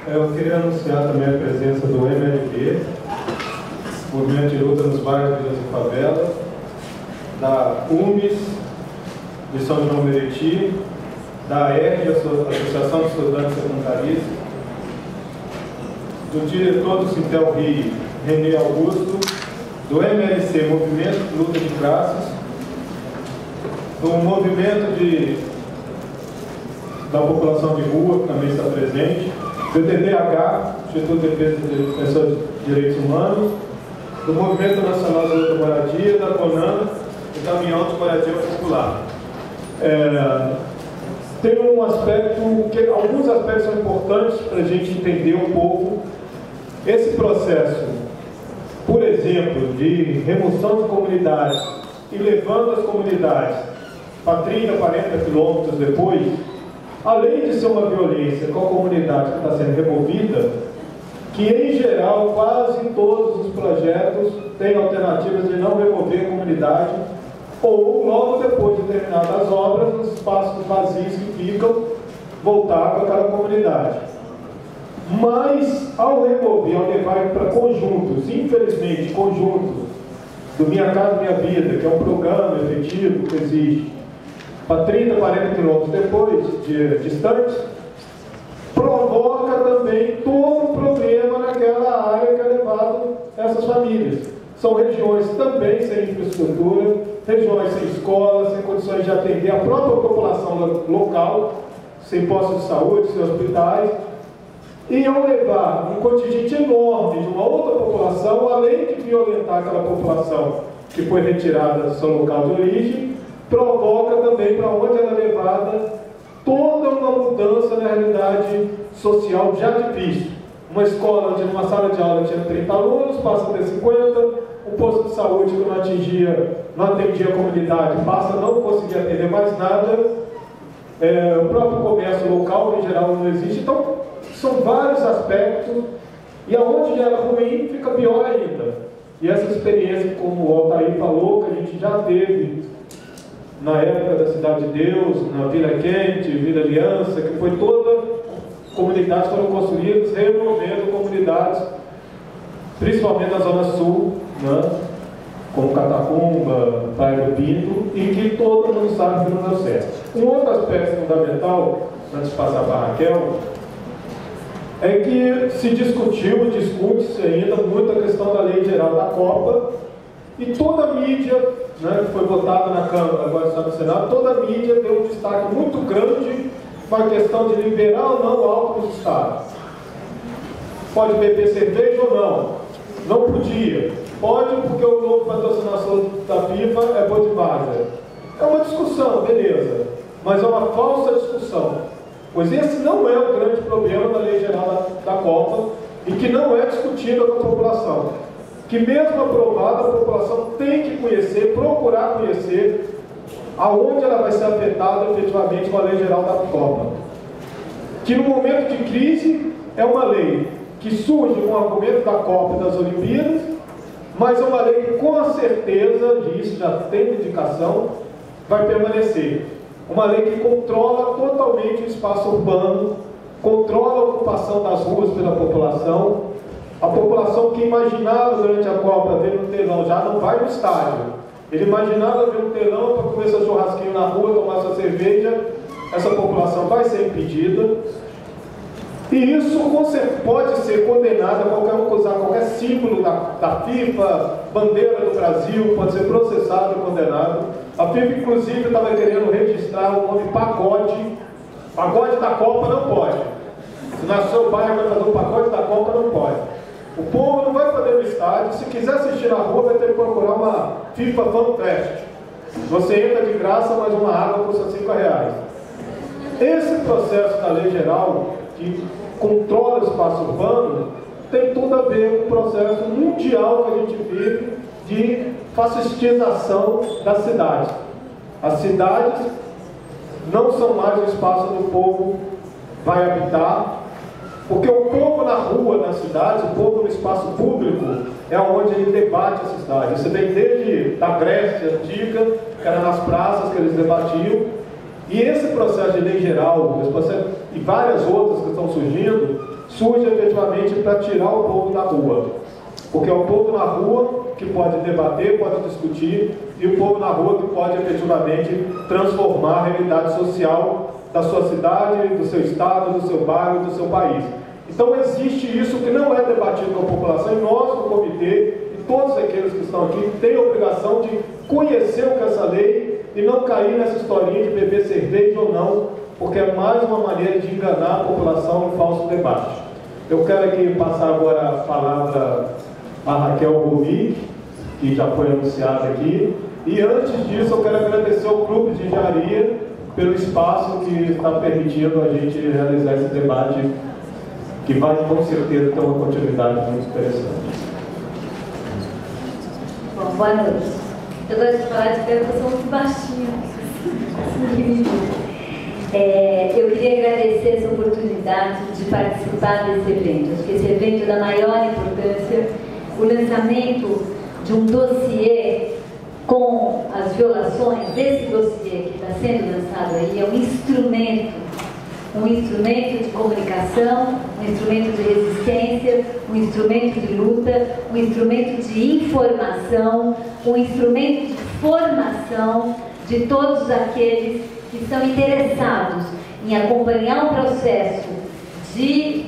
Eu queria anunciar também a presença do MLB, Movimento de Luta nos Bairros, Vilas e Favelas, da UMES, de São João Meriti, da AERJ, Associação de Estudantes Secundaristas, do diretor do Sintel Rio, René Augusto, do MLC, Movimento de Luta de Classes, do movimento da população de rua, que também está presente, do TDH, Instituto de Defesa de Pessoas de Direitos Humanos, do Movimento Nacional de Luta Moradia, da CONAN e da União de Moradia Popular. Tem um aspecto, alguns aspectos são importantes para a gente entender um pouco esse processo, por exemplo, de remoção de comunidades e levando as comunidades para 30, 40 quilômetros depois, além de ser uma violência com a comunidade que está sendo removida, que em geral quase todos os projetos têm alternativas de não remover a comunidade ou logo depois de terminadas as obras, os espaços vazios que ficam, voltar para aquela comunidade. Mas ao remover, ao levar para conjuntos, infelizmente conjuntos do Minha Casa Minha Vida, que é um programa efetivo que existe, para 30, 40 quilômetros depois, distantes, provoca também todo um problema naquela área que é levado essas famílias. São regiões também sem infraestrutura, regiões sem escolas, sem condições de atender a própria população local, sem postos de saúde, sem hospitais, e ao levar um contingente enorme de uma outra população, além de violentar aquela população que foi retirada do seu local de origem, provoca também para onde ela é levada toda uma mudança na realidade social já difícil. Uma escola onde numa sala de aula tinha 30 alunos, passa a ter 50, um posto de saúde que não atendia a comunidade, passa a não conseguir atender mais nada, o próprio comércio local em geral não existe. Então, são vários aspectos, e aonde já era ruim, fica pior ainda. E essa experiência, como o Altair falou, que a gente já teve na época da Cidade de Deus, na Vila Quente, Vila Aliança, que foi toda comunidades foram construídas, removendo comunidades, principalmente na Zona Sul, né, como Catacumba, Praia do Pinto, e que todo mundo sabe que não deu certo. Um outro aspecto fundamental, antes de passar para a Raquel, é que se discute-se ainda muito a questão da Lei Geral da Copa, e toda a mídia, né, que foi votada na Câmara, agora está no Senado, toda a mídia deu um destaque muito grande para a questão de liberar ou não o álcool nos estados. Pode beber cerveja ou não? Não podia. Pode porque o novo patrocinador da FIFA é Budweiser. É uma discussão, beleza, mas é uma falsa discussão, pois esse não é o grande problema da Lei Geral da Copa e que não é discutido com a população. Que mesmo aprovada, a população tem que conhecer, procurar conhecer aonde ela vai ser afetada efetivamente com a Lei Geral da Copa. Que no momento de crise é uma lei que surge com o argumento da Copa e das Olimpíadas, mas é uma lei que com certeza, disso já tem indicação, vai permanecer. Uma lei que controla totalmente o espaço urbano, controla a ocupação das ruas pela população. A população que imaginava durante a Copa ver um telão já não vai no estádio. Ele imaginava ver um telão para comer seu churrasquinho na rua, tomar sua cerveja. Essa população vai ser impedida. E isso pode ser condenado a qualquer um que usar qualquer símbolo da FIFA, bandeira do Brasil, pode ser processado e condenado. A FIFA, inclusive, estava querendo registrar o nome pagode. Pagode da Copa não pode. Se na seu bairro vai fazer um pagode da Copa, não pode. O povo não vai poder ir no estádio. Se quiser assistir na rua, vai ter que procurar uma FIFA Fan Fest. Você entra de graça, mas uma água custa R$5. Esse processo da Lei Geral, que controla o espaço urbano, tem tudo a ver com o processo mundial que a gente vive de fascistização das cidades. As cidades não são mais o espaço onde o povo vai habitar, porque o povo na rua, nas cidades, o povo no espaço público, é onde ele debate a cidade. Você vem desde a Grécia antiga, que era nas praças que eles debatiam, e esse processo de lei geral, e várias outras que estão surgindo, surge efetivamente para tirar o povo da rua. Porque é o povo na rua que pode debater, pode discutir, e o povo na rua que pode efetivamente transformar a realidade social da sua cidade, do seu estado, do seu bairro, do seu país. Então existe isso que não é debatido com a população, e nós do comitê, e todos aqueles que estão aqui, têm a obrigação de conhecer o que é essa lei e não cair nessa historinha de beber cerveja ou não, porque é mais uma maneira de enganar a população em falso debate. Eu quero aqui passar agora a palavra a Raquel Gomi, que já foi anunciada aqui, e antes disso eu quero agradecer ao Clube de Engenharia pelo espaço que está permitindo a gente realizar esse debate, que vai com certeza ter uma continuidade muito interessante. Bom, boa noite. Eu gosto de falar de pé porque eu sou muito baixinha. Eu queria agradecer essa oportunidade de participar desse evento. Acho que esse evento é da maior importância. O lançamento de um dossiê com as violações, esse dossiê que está sendo lançado aí, é um instrumento de comunicação, um instrumento de resistência, um instrumento de luta, um instrumento de informação, um instrumento de formação de todos aqueles que estão interessados em acompanhar o processo de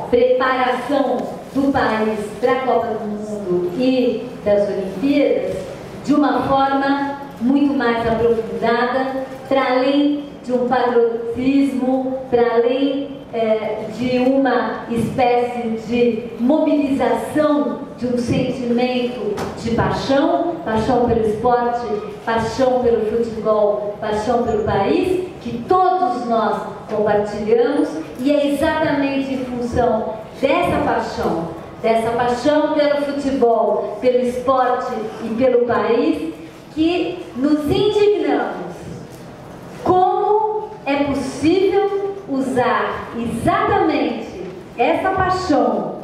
preparação do país para a Copa do Mundo e das Olimpíadas de uma forma muito mais aprofundada, para além de um patriotismo, para além de uma espécie de mobilização de um sentimento de paixão, paixão pelo esporte, paixão pelo futebol, paixão pelo país, que todos nós compartilhamos, e é exatamente em função dessa paixão pelo futebol, pelo esporte e pelo país, que nos indignamos. Como é possível usar exatamente essa paixão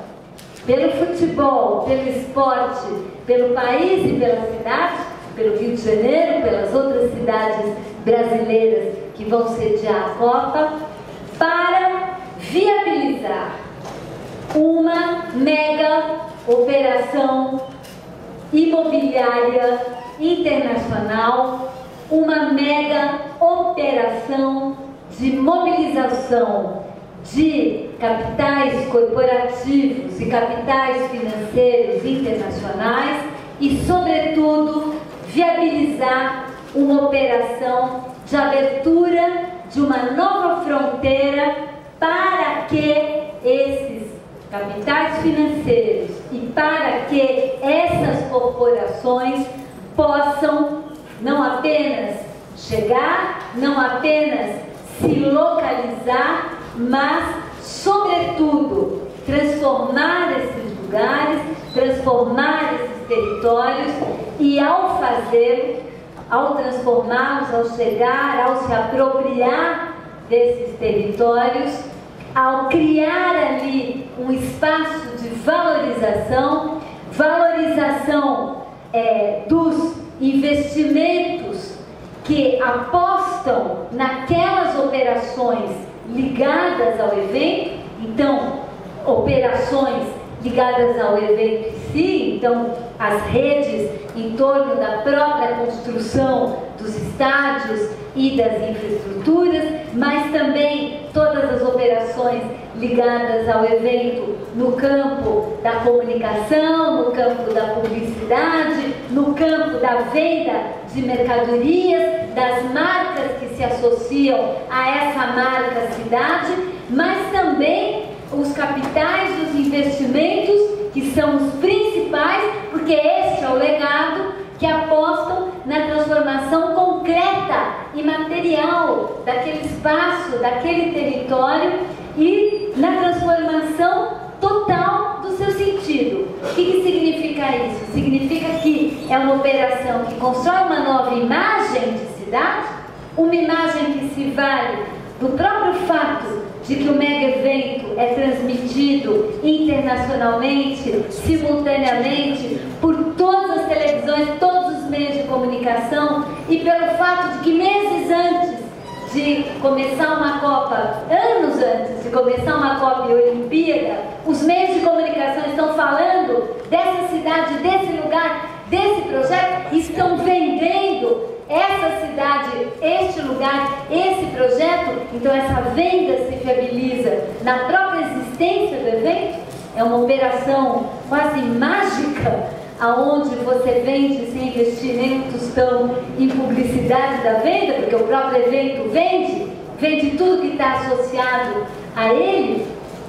pelo futebol, pelo esporte, pelo país e pela cidade, pelo Rio de Janeiro, pelas outras cidades brasileiras que vão sediar a Copa, para viabilizar uma mega operação imobiliária internacional, uma mega operação de mobilização de capitais corporativos e capitais financeiros internacionais e, sobretudo, viabilizar uma operação de abertura de uma nova fronteira para que esses capitais financeiros e para que essas corporações possam não apenas chegar, não apenas se localizar, mas, sobretudo, transformar esses lugares, transformar esses territórios e, ao fazer, ao transformá-los, ao chegar, ao se apropriar desses territórios, ao criar ali um espaço de valorização dos investimentos que apostam naquelas operações ligadas ao evento, então, operações ligadas ao evento em si, então, as redes em torno da própria construção dos estádios e das infraestruturas, mas também todas as operações ligadas ao evento no campo da comunicação, no campo da publicidade, no campo da venda de mercadorias, das marcas que se associam a essa marca cidade, mas também os capitais dos investimentos, que são os principais, porque este é o legado, que apostam na transformação concreta e material daquele espaço, daquele território e na transformação total do seu sentido. O que significa isso? Significa que é uma operação que constrói uma nova imagem de cidade, uma imagem que se vale do próprio fato de que o mega evento é transmitido internacionalmente, simultaneamente, por todas as televisões, todos os meios de comunicação, e pelo fato de que meses antes de começar uma Copa, anos antes de começar uma Copa e Olimpíada, os meios de comunicação estão falando dessa cidade, desse lugar, desse projeto, estão vendendo essa cidade, este lugar, esse projeto. Então essa venda se viabiliza na própria existência do evento. É uma operação quase mágica, aonde você vende sem investir nem um tostão em publicidade da venda, porque o próprio evento vende tudo que está associado a ele.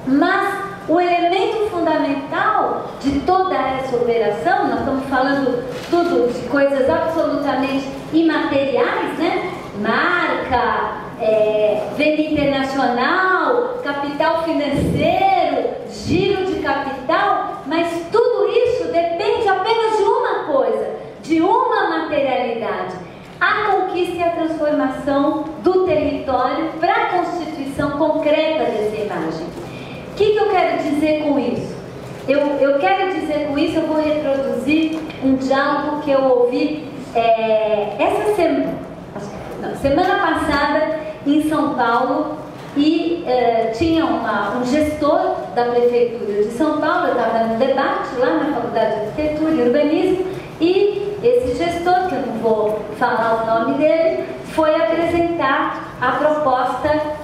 Mas o elemento fundamental de toda essa operação, nós estamos falando tudo de coisas absolutamente imateriais, né? Marca, venda internacional, capital financeiro, giro de capital, mas tudo isso depende apenas de uma coisa, de uma materialidade: a conquista e a transformação do território para a constituição concreta dessa imagem. O que eu quero dizer com isso? Eu quero dizer com isso, eu vou reproduzir um diálogo que eu ouvi essa semana passada em São Paulo, e tinha um gestor da Prefeitura de São Paulo. Eu estava num debate lá na Faculdade de Arquitetura e Urbanismo, e esse gestor, que eu não vou falar o nome dele, foi apresentar a proposta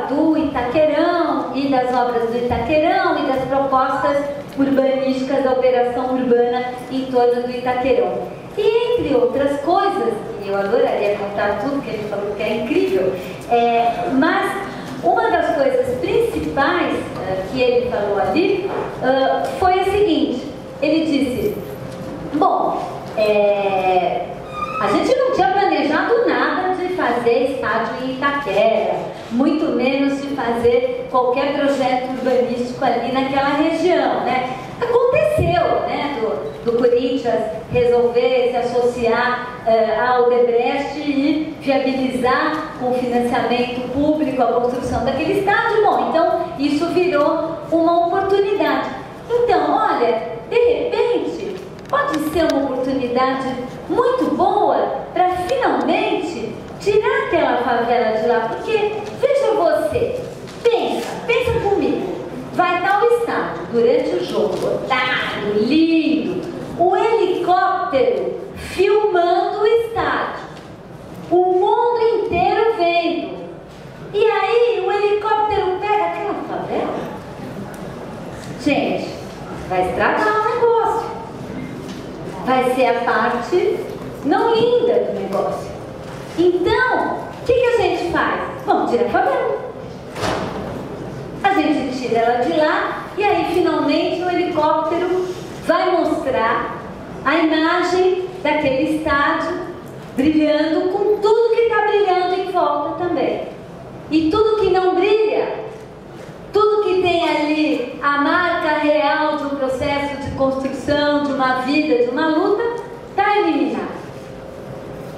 do Itaquerão e das obras do Itaquerão e das propostas urbanísticas da operação urbana em torno do Itaquerão. E entre outras coisas, e eu adoraria contar tudo que ele falou, que é incrível, mas uma das coisas principais que ele falou ali foi a seguinte: ele disse, bom, a gente não tinha planejado nada de fazer estádio em Itaquera, muito menos de fazer qualquer projeto urbanístico ali naquela região, né? Aconteceu, né, do Corinthians resolver se associar ao Odebrecht e viabilizar com financiamento público a construção daquele estádio. Bom, então isso virou uma oportunidade. Então, olha, de repente, pode ser uma oportunidade muito boa para finalmente tirar aquela favela de lá, porque, veja você, pensa comigo, vai estar o estádio durante o jogo, lotado, lindo, o helicóptero filmando o estádio, o mundo inteiro vendo, e aí o helicóptero pega aquela favela. Gente, vai estragar o negócio, vai ser a parte não linda do negócio. Então, o que a gente faz? Vamos tirar a favela. A gente tira ela de lá, e aí finalmente o helicóptero vai mostrar a imagem daquele estádio brilhando com tudo que está brilhando em volta também. E tudo que não brilha, tudo que tem ali a marca real de um processo de construção, de uma vida, de uma luta, está eliminado.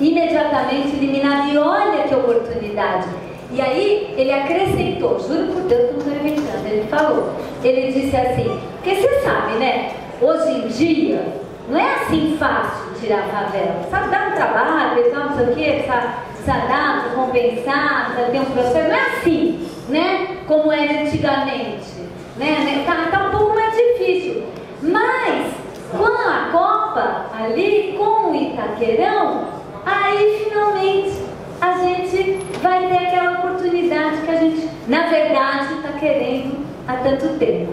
Imediatamente eliminado. E olha que oportunidade. E aí ele acrescentou, juro por Deus que não estou inventando, ele falou, ele disse assim, porque você sabe, né, hoje em dia não é assim fácil tirar a favela, sabe, dá um trabalho, pessoal, não sei o que, precisa dar, precisa compensar, precisa ter um processo, não é assim, né, como era antigamente, né, tá um pouco mais difícil, mas com a Copa ali, com o Itaquerão, aí finalmente a gente vai ter aquela oportunidade que a gente, na verdade, está querendo há tanto tempo,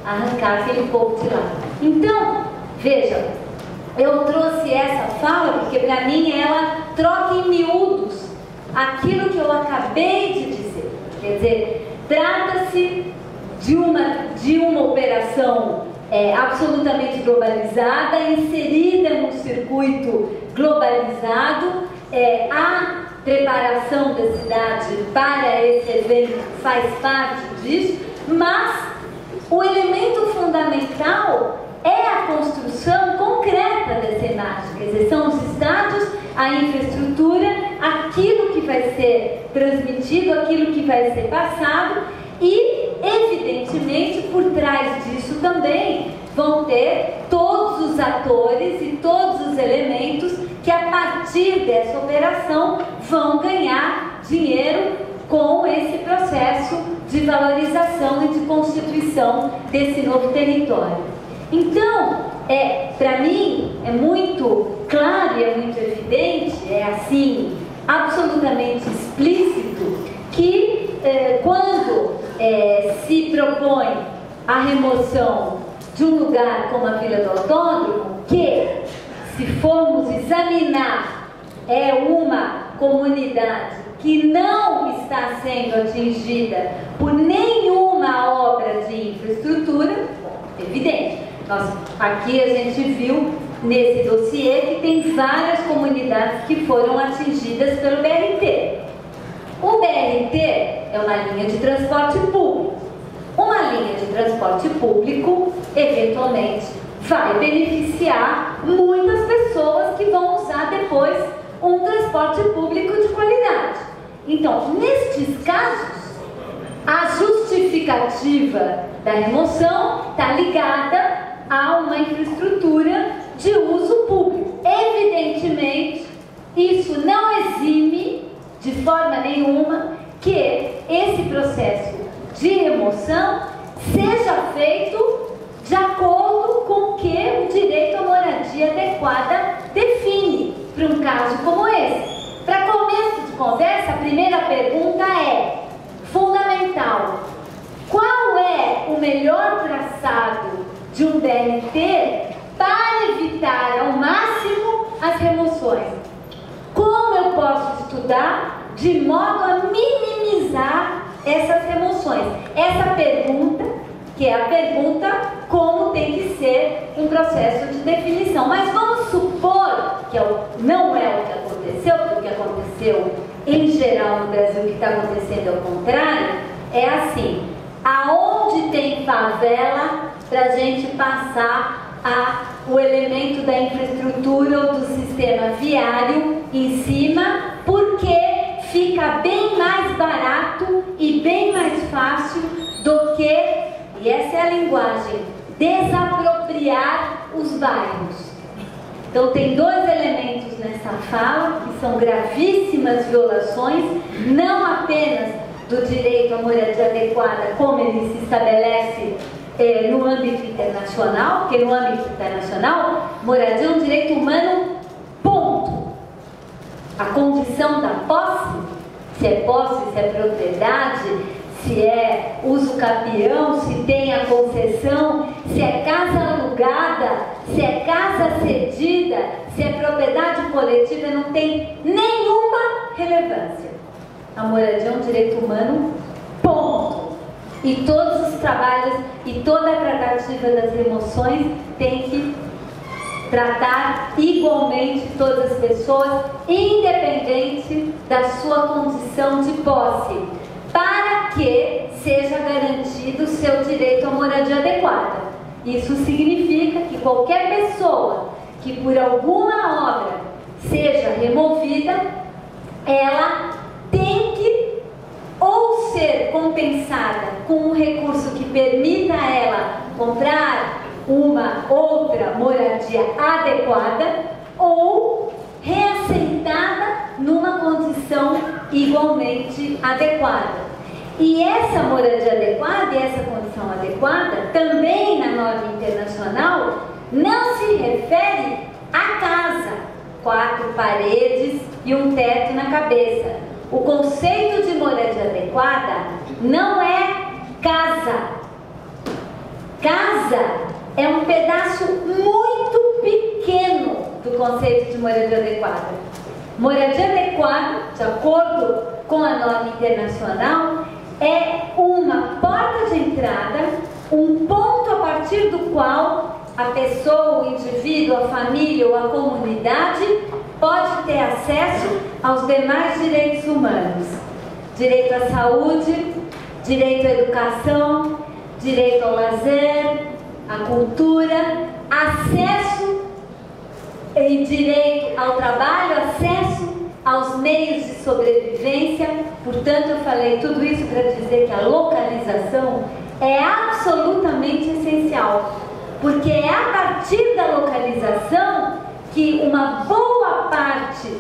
arrancar aquele povo de lá. Então, veja, eu trouxe essa fala porque para mim ela troca em miúdos aquilo que eu acabei de dizer. Quer dizer, trata-se de uma operação absolutamente globalizada, inserida num circuito globalizado, a preparação da cidade para esse evento faz parte disso, mas o elemento fundamental é a construção concreta dessa imagem, quer dizer, são os estádios, a infraestrutura, aquilo que vai ser transmitido, aquilo que vai ser passado, e evidentemente por trás disso também vão ter todos os atores e todos os elementos que a partir dessa operação vão ganhar dinheiro de valorização e de constituição desse novo território. Então, para mim, é muito claro e é muito evidente, é assim, absolutamente explícito, que quando se propõe a remoção de um lugar como a Vila do Autódromo, que, se formos examinar, é uma comunidade que não está sendo atingida por nenhuma obra de infraestrutura, evidente. Aqui a gente viu nesse dossiê que tem várias comunidades que foram atingidas pelo BRT. O BRT é uma linha de transporte público. Uma linha de transporte público, eventualmente, vai beneficiar muitas pessoas que vão usar depois um transporte público de qualidade. Então, nestes casos, a justificativa da remoção está ligada a uma infraestrutura de uso público. Evidentemente, isso não exime de forma nenhuma que esse processo de remoção seja feito de acordo com o que o direito à moradia adequada define para um caso como esse. Para começo de conversa, a primeira pergunta é fundamental: qual é o melhor traçado de um BRT para evitar ao máximo as remoções? Como eu posso estudar de modo a minimizar essas remoções? Essa pergunta, que é a pergunta como tem que ser um processo de definição. Mas vamos supor que não é o que aconteceu, porque o que aconteceu em geral no Brasil, o que está acontecendo ao contrário, é assim: aonde tem favela, para a gente passar o elemento da infraestrutura ou do sistema viário em cima, porque fica bem mais barato e bem mais fácil do que, e essa é a linguagem, desapropriar os bairros. Então tem dois elementos nessa fala que são gravíssimas violações, não apenas do direito à moradia adequada, como ele se estabelece no âmbito internacional, porque no âmbito internacional, moradia é um direito humano, ponto. A condição da posse, se é propriedade, se é uso capião, se tem a concessão, se é casa alugada, se é casa cedida, se é propriedade coletiva, não tem nenhuma relevância. A moradia é um direito humano, ponto. E todos os trabalhos e toda a tratativa das remoções tem que tratar igualmente todas as pessoas, independente da sua condição de posse, para que seja garantido o seu direito à moradia adequada. Isso significa que qualquer pessoa que por alguma obra seja removida, ela tem que ou ser compensada com um recurso que permita a ela comprar uma outra moradia adequada, ou reassentada numa condição igualmente adequada. E essa moradia adequada e essa condição adequada, também na norma internacional, não se refere à casa, 4 paredes e um teto na cabeça. O conceito de moradia adequada não é casa. Casa é um pedaço muito pequeno do conceito de moradia adequada. Moradia adequada, de acordo com a norma internacional, é uma porta de entrada, um ponto a partir do qual a pessoa, o indivíduo, a família ou a comunidade pode ter acesso aos demais direitos humanos. Direito à saúde, direito à educação, direito ao lazer, à cultura, acesso e direito ao trabalho, acesso aos meios de sobrevivência. Portanto, eu falei tudo isso para dizer que a localização é absolutamente essencial, porque é a partir da localização que uma boa parte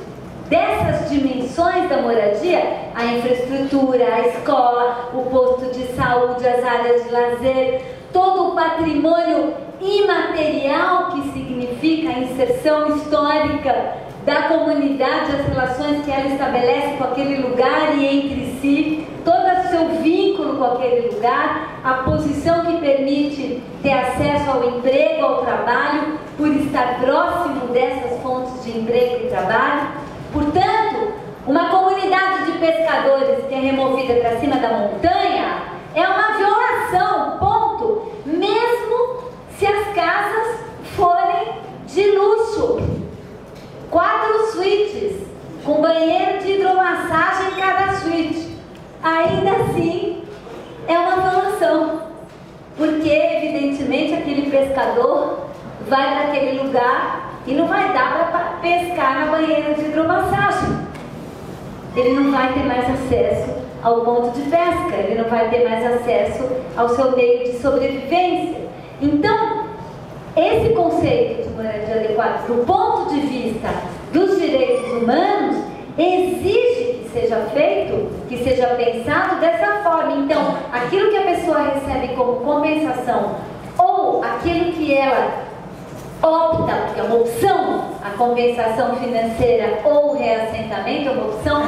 dessas dimensões da moradia, a infraestrutura, a escola, o posto de saúde, as áreas de lazer, todo o patrimônio imaterial que significa a inserção histórica da comunidade, as relações que ela estabelece com aquele lugar e entre si, todo o seu vínculo com aquele lugar, a posição que permite ter acesso ao emprego, ao trabalho, por estar próximo dessas fontes de emprego e trabalho. Portanto, uma comunidade de pescadores que é removida para cima da montanha é uma violação, ponto, mesmo se as casas forem de luxo. 4 suítes, com banheiro de hidromassagem em cada suíte. Ainda assim, é uma violação, porque evidentemente aquele pescador vai para aquele lugar e não vai dar para pescar na banheira de hidromassagem. Ele não vai ter mais acesso ao ponto de pesca, ele não vai ter mais acesso ao seu meio de sobrevivência. Então, esse conceito de moradia adequada, do ponto de vista dos direitos humanos, exige que seja feito, que seja pensado dessa forma. Então, aquilo que a pessoa recebe como compensação, ou aquilo que ela opta, porque é uma opção, a compensação financeira ou o reassentamento é uma opção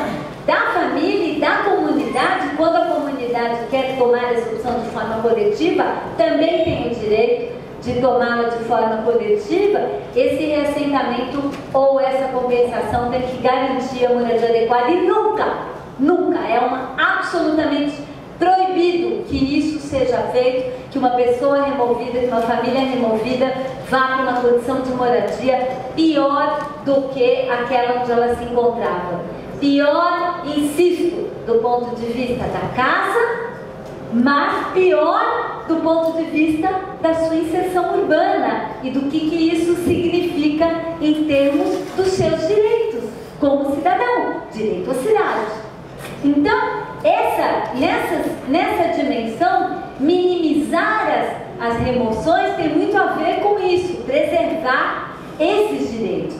da família e da comunidade. Quando a comunidade quer tomar essa opção de forma coletiva, também tem o direito de tomá-la de forma coletiva. Esse reassentamento ou essa compensação tem que garantir a moradia adequada e nunca é absolutamente proibido que isso seja feito, que uma pessoa removida, que uma família removida vá para uma condição de moradia pior do que aquela onde ela se encontrava. Pior, insisto, do ponto de vista da casa, mas pior do ponto de vista da sua inserção urbana e do que isso significa em termos dos seus direitos como cidadão, direito à cidade. Então, nessa dimensão, minimizar as remoções tem muito a ver com isso, preservar esses direitos.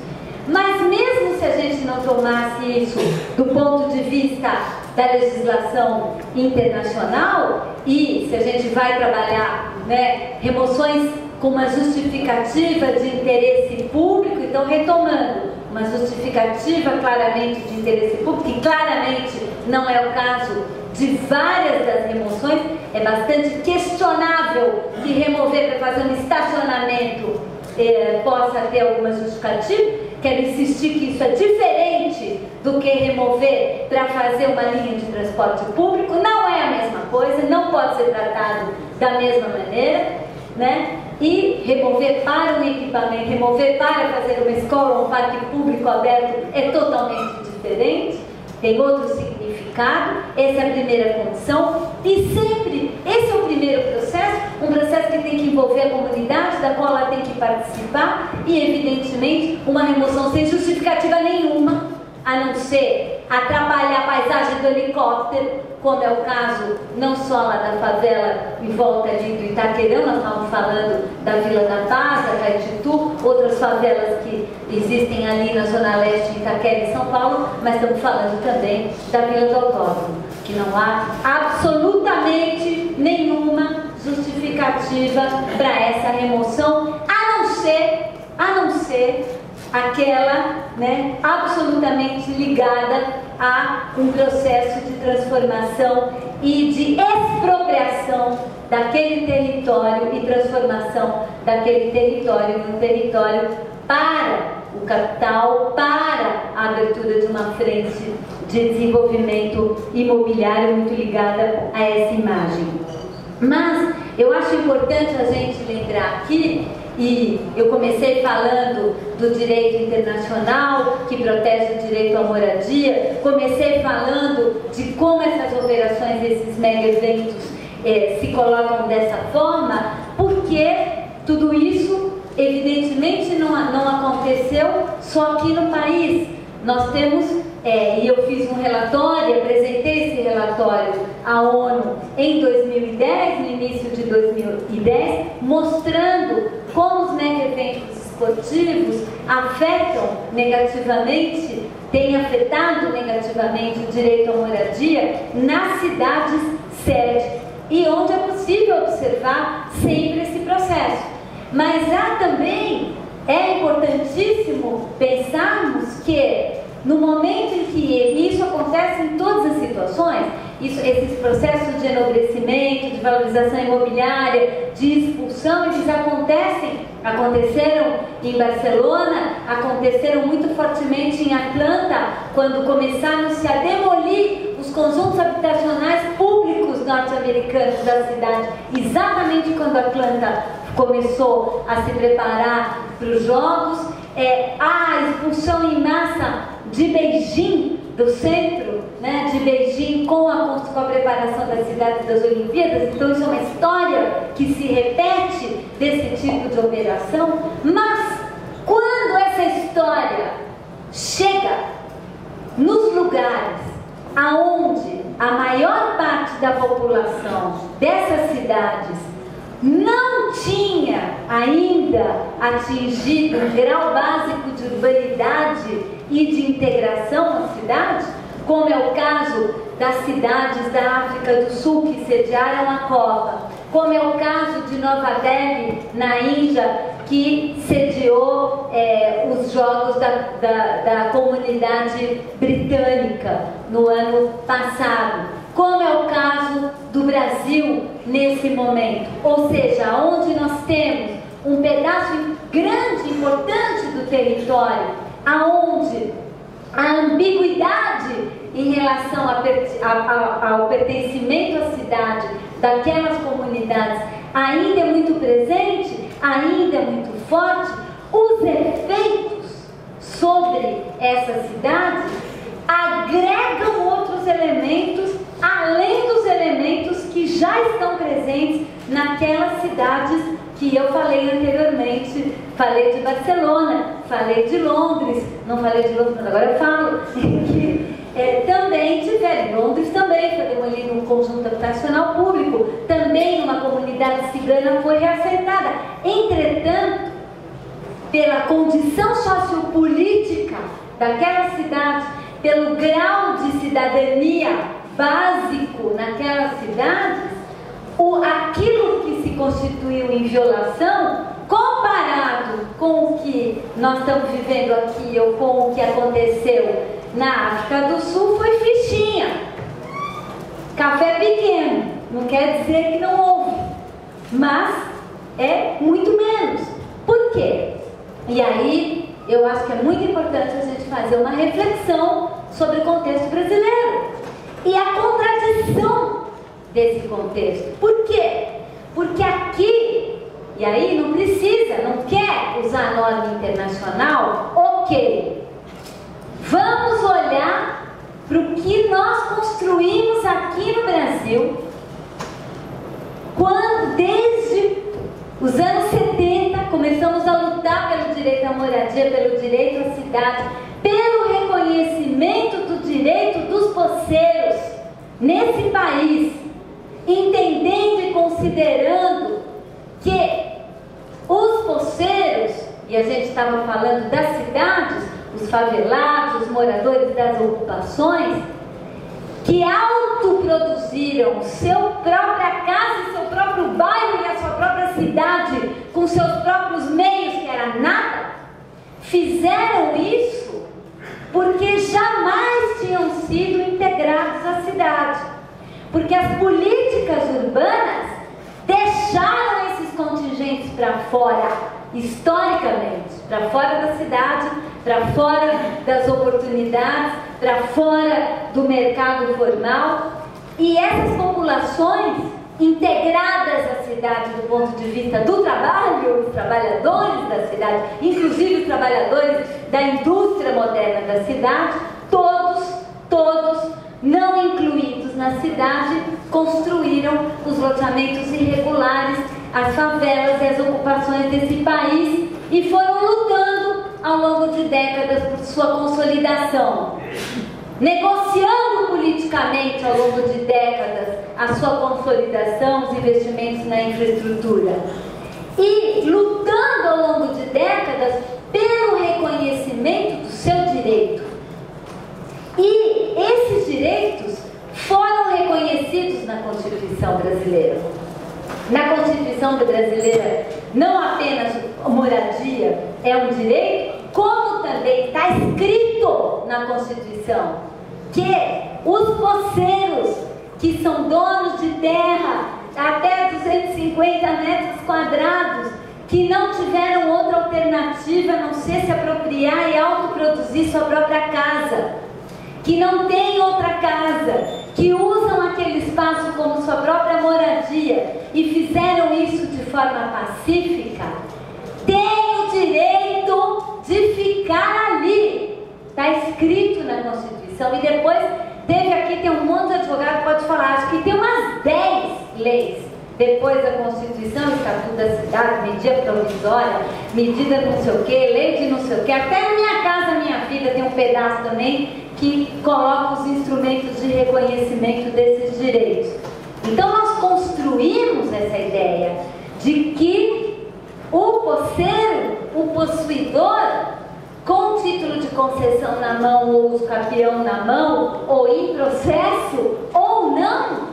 Mas mesmo se a gente não tomasse isso do ponto de vista da legislação internacional, e se a gente vai trabalhar, né, remoções com uma justificativa de interesse público, então retomando, uma justificativa claramente de interesse público, que claramente não é o caso de várias das remoções, é bastante questionável que remover para fazer um estacionamento possa ter alguma justificativa. Quero insistir que isso é diferente do que remover para fazer uma linha de transporte público, não é a mesma coisa, não pode ser tratado da mesma maneira, né? E remover para um equipamento, remover para fazer uma escola, um parque público aberto é totalmente diferente, tem outro significado. Essa é a primeira condição e sempre, esse é o primeiro processo, um processo que tem que envolver a comunidade, da qual ela tem que participar e, evidentemente, uma remoção sem justificativa nenhuma, a não ser atrapalhar a paisagem do helicóptero, como é o caso não só lá da favela em volta ali do Itaquerão, nós estávamos falando da Vila da Paz, da Caetitu, outras favelas que existem ali na Zona Leste de Itaquera e São Paulo, mas estamos falando também da Vila do Autódromo, que não há absolutamente nenhuma justificativa para essa remoção, a não ser aquela, né, absolutamente ligada a um processo de transformação e de expropriação daquele território e transformação daquele território num território para o capital, para a abertura de uma frente de desenvolvimento imobiliário muito ligada a essa imagem. Mas eu acho importante a gente lembrar aqui, e eu comecei falando do direito internacional que protege o direito à moradia, comecei falando de como essas operações, esses mega eventos se colocam dessa forma, porque tudo isso evidentemente não aconteceu só aqui no país. Nós temos, e eu fiz um relatório, apresentei esse relatório à ONU em 2010, no início de 2010, mostrando como os mega eventos esportivos afetam negativamente tem afetado negativamente o direito à moradia nas cidades sede e onde é possível observar sempre esse processo. Mas há também, é importantíssimo pensarmos que no momento em que isso acontece em todas as situações, esses processos de enobrecimento, de valorização imobiliária, de expulsão, eles aconteceram em Barcelona, aconteceram muito fortemente em Atlanta, quando começaram-se a demolir os conjuntos habitacionais públicos norte-americanos da cidade, exatamente quando Atlanta começou a se preparar para os jogos. A expulsão em massa de Beijing, do centro, né, de Beijing, com a preparação da cidade das Olimpíadas. Então isso é uma história que se repete desse tipo de operação. Mas quando essa história chega nos lugares aonde a maior parte da população dessas cidades não tinha ainda atingido um grau básico de urbanidade e de integração na cidade, como é o caso das cidades da África do Sul que sediaram a Copa, como é o caso de Nova Delhi, na Índia, que sediou os Jogos da Comunidade Britânica no ano passado, como é o caso do Brasil nesse momento. Ou seja, onde nós temos um pedaço grande, importante do território, aonde a ambiguidade em relação ao pertencimento à cidade daquelas comunidades ainda é muito presente, ainda é muito forte, os efeitos sobre essa cidade agregam outros elementos além dos elementos que já estão presentes naquelas cidades que eu falei anteriormente. Falei de Barcelona, falei de Londres, não falei de Londres, mas agora eu falo, que também tiveram, em Londres também foi demolido um conjunto habitacional público, também uma comunidade cigana foi reassentada. Entretanto, pela condição sociopolítica daquela cidade, pelo grau de cidadania básico naquelas cidades, aquilo que se constituiu em violação, comparado com o que nós estamos vivendo aqui ou com o que aconteceu na África do Sul, foi fichinha. Café pequeno, não quer dizer que não houve, mas é muito menos. Por quê? E aí eu acho que é muito importante a gente fazer uma reflexão sobre o contexto brasileiro e a contradição desse contexto. Por quê? Porque aqui, e aí não precisa, não quer usar a norma internacional, ok. Vamos olhar para o que nós construímos aqui no Brasil, quando desde os anos 70 começamos a lutar pelo direito à moradia, pelo direito à cidade, pelo reconhecimento do direito dos poceiros nesse país, entendendo e considerando que os poceiros, e a gente estava falando das cidades, os favelados, os moradores das ocupações, que autoproduziram sua própria casa, seu próprio bairro e a sua própria cidade com seus próprios meios, que era nada, fizeram isso porque jamais tinham sido integrados à cidade, porque as políticas urbanas deixaram esses contingentes para fora, historicamente, para fora da cidade, para fora das oportunidades, para fora do mercado formal. E essas populações integradas à cidade do ponto de vista do trabalho, os trabalhadores da cidade, inclusive os trabalhadores da indústria moderna da cidade, todos não incluídos na cidade, construíram os loteamentos irregulares, as favelas e as ocupações desse país e foram lutando ao longo de décadas por sua consolidação, negociando politicamente ao longo de décadas a sua consolidação, os investimentos na infraestrutura e lutando ao longo de décadas pelo reconhecimento do seu direito na Constituição brasileira. Na Constituição brasileira, não apenas a moradia é um direito, como também está escrito na Constituição que os poceiros, que são donos de terra até 250 metros quadrados, que não tiveram outra alternativa a não ser se apropriar e autoproduzir sua própria casa, que não tem outra casa, que usam aquele espaço como sua própria moradia e fizeram isso de forma pacífica, têm o direito de ficar ali. Está escrito na Constituição. E depois tem um monte de advogado que pode falar, acho que tem umas 10 leis depois da Constituição, Estatuto da Cidade, medida provisória, medida não sei o que, lei de não sei o que, até na Minha Casa Minha Vida tem um pedaço também que coloca os instrumentos de reconhecimento desses direitos. Então nós construímos essa ideia de que o poceiro, o possuidor, com título de concessão na mão ou uso capião na mão, ou em processo ou não,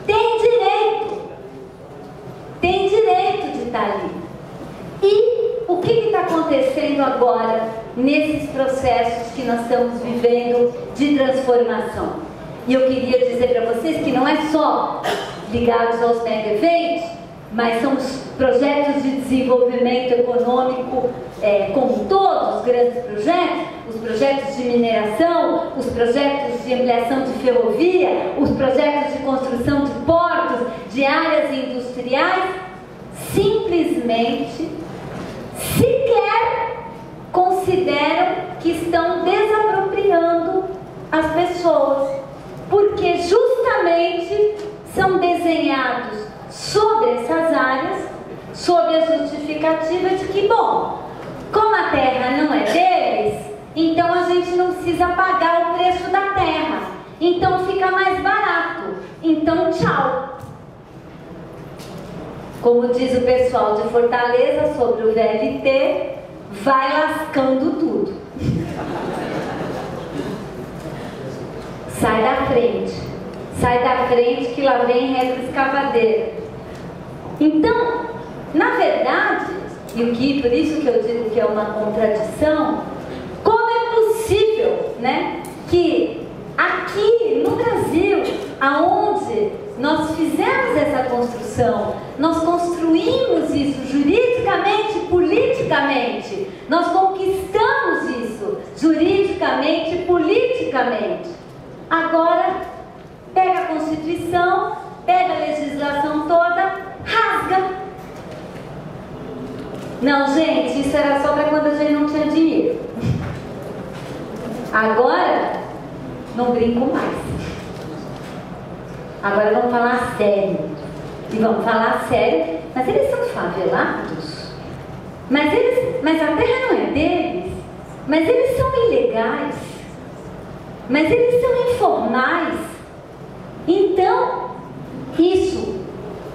tem direito de estar ali. E o que está acontecendo agora nesses processos que nós estamos vivendo de transformação? E eu queria dizer para vocês que não é só ligados aos mega eventos, mas são os projetos de desenvolvimento econômico como todos, os grandes projetos, os projetos de mineração, os projetos de ampliação de ferrovia, os projetos de construção de portos, de áreas industriais, simplesmente sequer consideram que estão desapropriando as pessoas, porque justamente são desenhados sobre essas áreas, sob a justificativa de que, bom, como a terra não é deles, então a gente não precisa pagar o preço da terra, então fica mais barato, então tchau. Como diz o pessoal de Fortaleza sobre o VLT, vai lascando tudo. Sai da frente que lá vem retroescavadeira. Então, na verdade, por isso que eu digo que é uma contradição, como é possível, né, que aqui no Brasil, aonde nós fizemos essa construção, nós construímos isso juridicamente, politicamente, nós conquistamos isso juridicamente, politicamente. Agora, pega a Constituição, pega a legislação toda, rasga. Não, gente, isso era só para quando a gente não tinha dinheiro. Agora, não brinco mais. Agora vamos falar sério. E vamos falar sério, mas eles são favelados. Mas a terra não é deles. Mas eles são ilegais. Mas eles são informais. Então, isso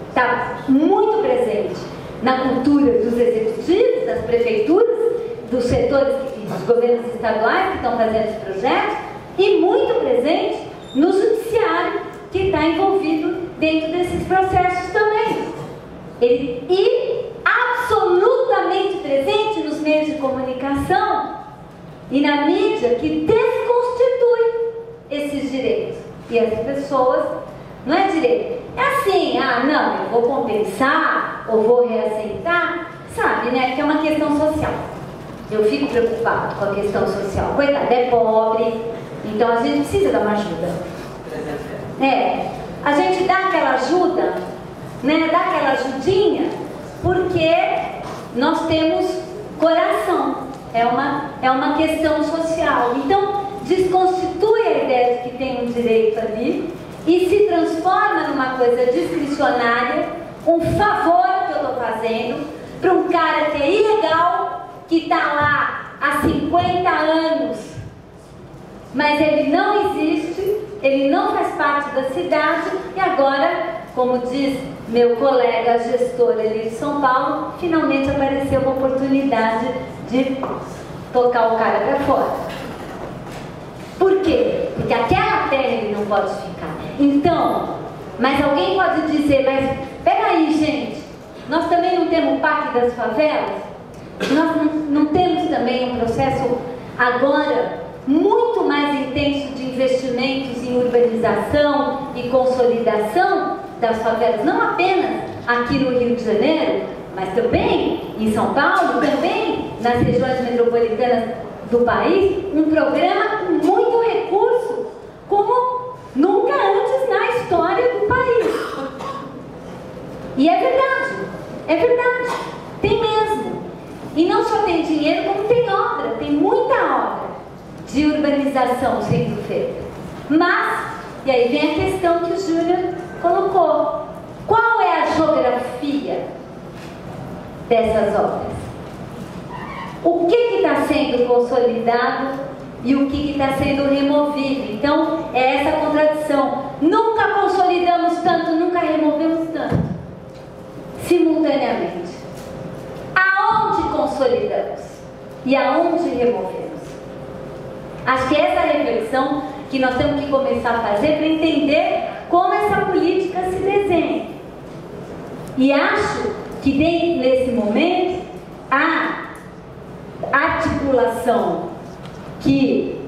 está muito presente na cultura dos executivos, das prefeituras, dos setores e dos governos estaduais que estão fazendo os projetos, e muito presente no judiciário que está envolvido dentro desses processos também. E absolutamente presente nos meios de comunicação e na mídia que desconstitui esses direitos. E as pessoas, não é direito, é assim, não, eu vou compensar ou vou reaceitar, sabe, né, que é uma questão social. Eu fico preocupado com a questão social. Coitado, é pobre, então a gente precisa dar uma ajuda. A gente dá aquela ajuda, né, dá aquela ajudinha, porque nós temos coração. É uma questão social. Então, desconstitui a ideia de que tem um direito ali e se transforma numa coisa discricionária, um favor que eu estou fazendo para um cara que é ilegal, que está lá há 50 anos, mas ele não existe, ele não faz parte da cidade e agora, como diz meu colega gestor ali de São Paulo, finalmente apareceu uma oportunidade de tocar o cara para fora. Por quê? Porque aquela terra ele não pode ficar. Então, Mas alguém pode dizer, mas peraí, gente, nós também não temos o Pacto das Favelas? Nós não temos também um processo agora muito mais intenso de investimentos em urbanização e consolidação das favelas, não apenas aqui no Rio de Janeiro, mas também em São Paulo, também nas regiões metropolitanas do país, um programa com muito recurso, como nunca antes na história do país. E é verdade, tem mesmo. E não só tem dinheiro, como tem obra, tem muita obra de urbanização sendo feita. Mas, e aí vem a questão que o Júnior colocou: qual é a geografia dessas obras? O que está sendo consolidado e o que está sendo removido? Então, é essa contradição. Nunca consolidamos tanto, nunca removemos tanto, simultaneamente. Aonde consolidamos e aonde removemos? Acho que essa é a reflexão que nós temos que começar a fazer para entender como essa política se desenha. E acho que nesse momento a articulação que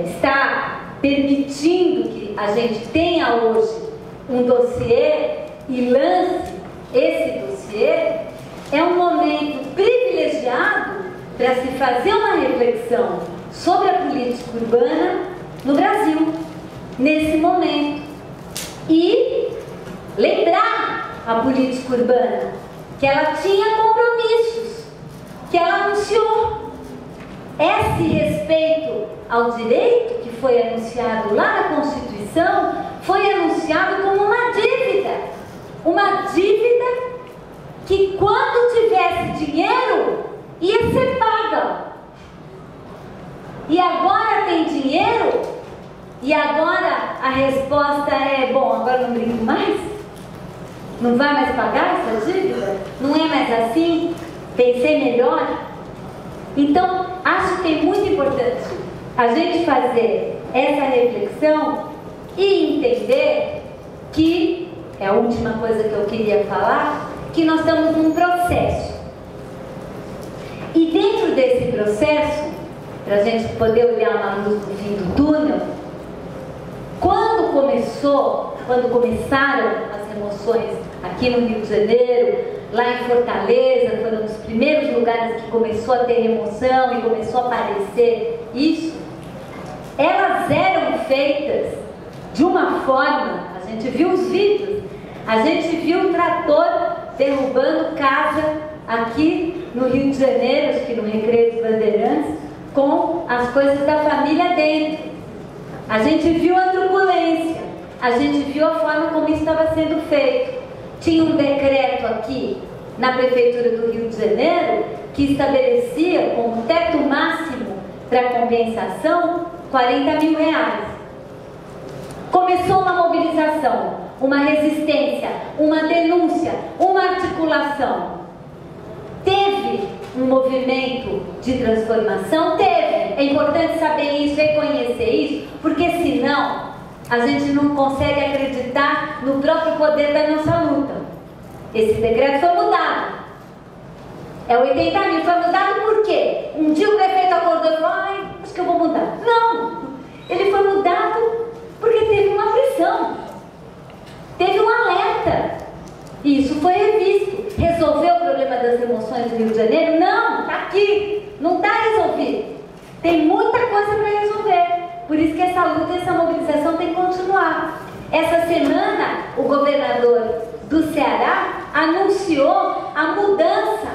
está permitindo que a gente tenha hoje um dossiê e lance esse dossiê é um momento privilegiado para se fazer uma reflexão sobre a política urbana no Brasil, nesse momento, e lembrar a política urbana que ela tinha compromissos, que ela anunciou. Esse respeito ao direito que foi anunciado lá na Constituição foi anunciado como uma dívida que, quando tivesse dinheiro, ia ser paga. E agora tem dinheiro, e agora a resposta é: bom, agora não brinco mais? Não vai mais pagar essa dívida? Não é mais assim? Pensei melhor? Então, acho que é muito importante a gente fazer essa reflexão e entender que, é a última coisa que eu queria falar, que nós estamos num processo. E dentro desse processo, para a gente poder olhar uma luz no fim do túnel, quando começaram as remoções aqui no Rio de Janeiro, lá em Fortaleza, foram os primeiros lugares que começou a ter remoção e começou a aparecer isso, elas eram feitas de uma forma, a gente viu os vídeos, a gente viu o trator derrubando casa aqui no Rio de Janeiro, acho que no Recreio dos Bandeirantes, com as coisas da família dentro. A gente viu a truculência, a gente viu a forma como isso estava sendo feito. Tinha um decreto aqui na Prefeitura do Rio de Janeiro que estabelecia como teto máximo para compensação R$40 mil. Começou uma mobilização, uma resistência, uma denúncia, uma articulação. Teve um movimento de transformação? Teve. É importante saber isso, reconhecer isso, porque senão a gente não consegue acreditar no próprio poder da nossa luta. Esse decreto foi mudado. É 80 mil. Foi mudado por quê? Um dia o prefeito acordou e falou: ai, acho que eu vou mudar. Não! Ele foi mudado porque teve uma pressão. Teve um alerta. E isso foi revisto. Resolveu o problema das remoções do Rio de Janeiro? Não! Está aqui. Não está resolvido. Tem muita coisa para resolver. Por isso que essa luta, essa mobilização tem que continuar. Essa semana, o governador do Ceará anunciou a mudança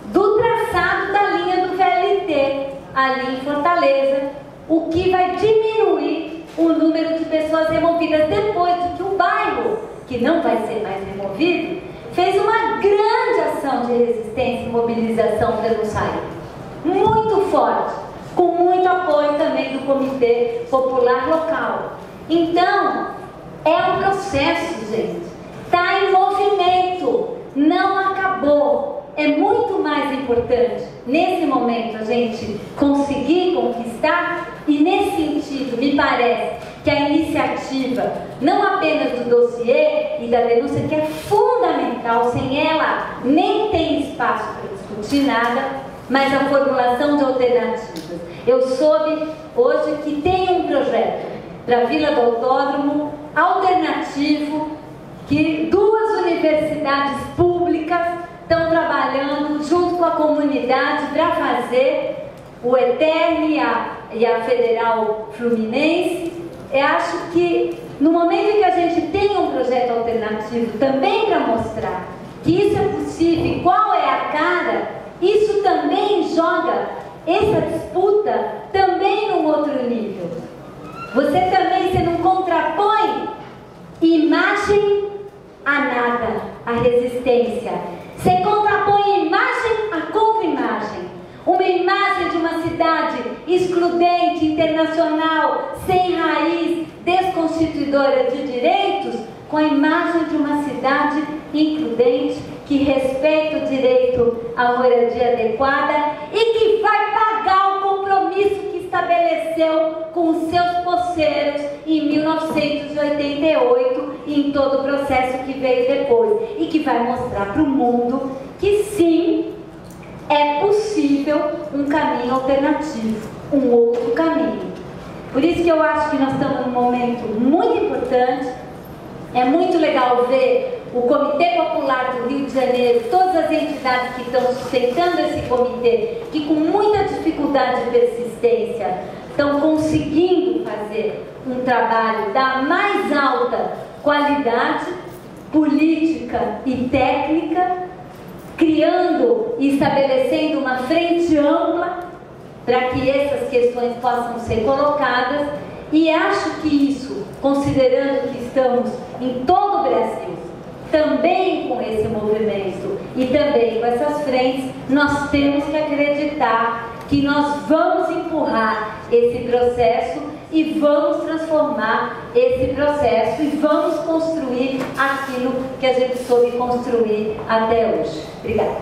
do traçado da linha do VLT, ali em Fortaleza, o que vai diminuir o número de pessoas removidas, depois de que o bairro, que não vai ser mais removido, fez uma grande ação de resistência e mobilização para não sair. Muito forte, com muito apoio também do Comitê Popular Local. Então, é um processo, gente. Está em movimento, não acabou. É muito mais importante, nesse momento, a gente conseguir conquistar, e nesse sentido, me parece que a iniciativa, não apenas do dossiê e da denúncia, que é fundamental, sem ela nem tem espaço para discutir nada, mas a formulação de alternativas. Eu soube hoje que tem um projeto para a Vila do Autódromo alternativo, que 2 universidades públicas estão trabalhando junto com a comunidade para fazer, o ETERN e a Federal Fluminense. Eu acho que no momento em que a gente tem um projeto alternativo também para mostrar que isso é possível e qual é a cara, isso também joga essa disputa também num outro nível. Você não contrapõe imagem a nada, a resistência. Você contrapõe imagem a contra-imagem. Uma imagem de uma cidade excludente, internacional, sem raiz, desconstituidora de direitos, com a imagem de uma cidade includente, que respeita o direito à moradia adequada e que vai pagar o compromisso que estabeleceu com os seus posseiros em 1988 e em todo o processo que veio depois, e que vai mostrar para o mundo que sim, é possível um caminho alternativo, um outro caminho. Por isso que eu acho que nós estamos num momento muito importante. É muito legal ver o Comitê Popular do Rio de Janeiro, todas as entidades que estão sustentando esse comitê, que com muita dificuldade e persistência estão conseguindo fazer um trabalho da mais alta qualidade política e técnica, criando e estabelecendo uma frente ampla para que essas questões possam ser colocadas. E acho que isso, considerando que estamos em todo o Brasil, também com esse movimento e também com essas frentes, nós temos que acreditar que nós vamos empurrar esse processo e vamos transformar esse processo e vamos construir aquilo que a gente soube construir até hoje. Obrigada.